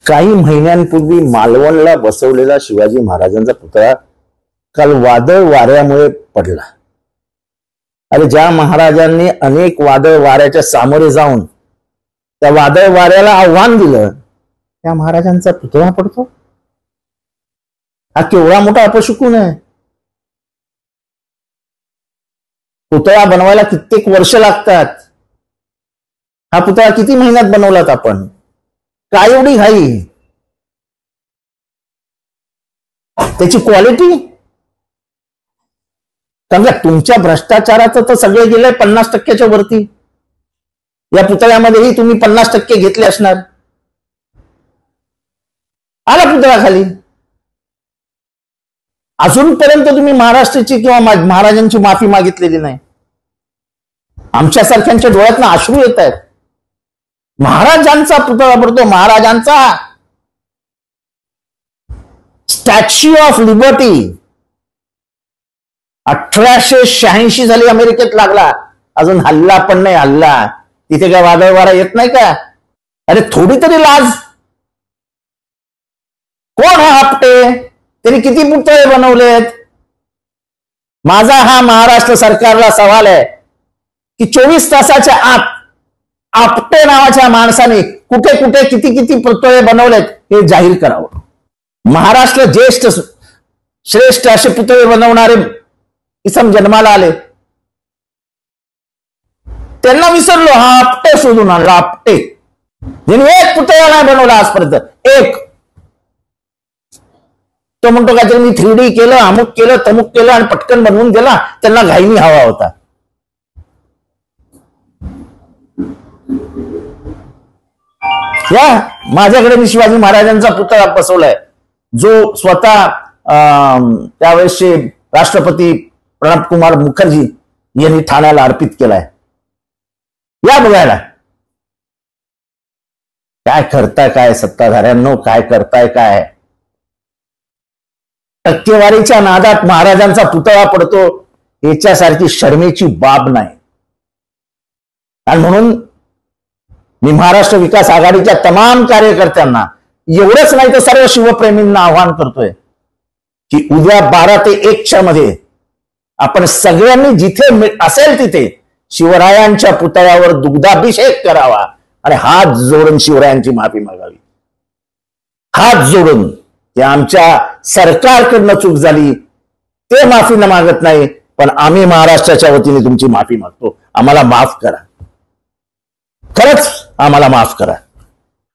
काही महिन्यांपूर्वी मालवणला बसवलेला शिवाजी महाराजांचा पुतळा काल वादळ वाऱ्यामुळे पडला। अरे ज्या महाराजांनी अनेक वादळ वाऱ्याच्या सामोरे जाऊन त्या वादळ वाऱ्याला आव्हान दिलं, त्या महाराजांचा पुतळा पडतो। हा केवढा मोठा अपशकुन आहे। पुतळा बनवायला कित्येक वर्ष लागतात। हा पुतळा किती महिन्यात बनवलात आपण? काय एवढी घाई? त्याची क्वालिटी? समजा तुमच्या भ्रष्टाचाराचं तर सगळे गेलंय 50%च्या वरती। या पुतळ्यामध्येही तुम्ही 50% घेतले असणार। आला पुतळा खाली, अजूनपर्यंत तुम्ही महाराष्ट्राची किंवा महाराजांची माफी मागितलेली नाही। आमच्यासारख्यांच्या डोळ्यातनं अश्रू येत आहेत। महाराजांचा पुतळा पडतो, महाराजांचा स्टॅच्यू ऑफ लिबर्टी 1886 साली अमेरिकेत लागला, अजून हल्ला पण नाही। हल्ला तिथे काय वादळ वारा येत नाही का? अरे थोडी तरी लाज। कोण हा आपटे? त्यांनी किती पुतळे बनवलेत? माझा हा महाराष्ट्र सरकारला सवाल आहे की 24 तासाच्या आत आपटे नावाच्या माणसाने कुठे कुठे किती किती पुतळे बनवलेत हे जाहीर करावं। महाराष्ट्र ज्येष्ठ श्रेष्ठ असे पुतळे बनवणारे इसम जन्माला आले, त्यांना विसरलो। हा आपटे शोधून आणला। आपटे ज्यांनी एक पुतळा नाही बनवला आजपर्यंत, एक। तो म्हणतो काहीतरी मी 3D केलं, अमुक केलं, तमुक केलं आणि पटकन बनवून दिला। त्यांना घाईनी हवा होता। या माझ्याकडे मी शिवाजी महाराजांचा पुतळा बसवलाय, जो स्वतः त्यावेळेसचे राष्ट्रपती प्रणब कुमार मुखर्जी यांनी ठाण्याला अर्पित केलाय। या बघायला काय करताय, काय सत्ताधाऱ्यांनो काय करताय काय? टक्केवारीच्या नादात महाराजांचा पुतळा पडतो, याच्यासारखी शर्मेची बाब नाही। आणि म्हणून मी महाराष्ट्र विकास आघाडीच्या तमाम कार्यकर्त्यांना, एवढंच नाही तर सर्व शिवप्रेमींना आवाहन करतोय की उद्या 12 ते 1च्या मध्ये आपण सगळ्यांनी जिथे असेल तिथे शिवरायांच्या पुतळ्यावर दुग्धाभिषेक करावा आणि हात जोडून शिवरायांची माफी मागावी। हात जोडून की आमच्या सरकारकडनं चूक झाली, ते माफी न मागत नाही, पण आम्ही महाराष्ट्राच्या वतीने तुमची माफी मागतो। आम्हाला माफ करा, खरंच आम्हाला माफ करा।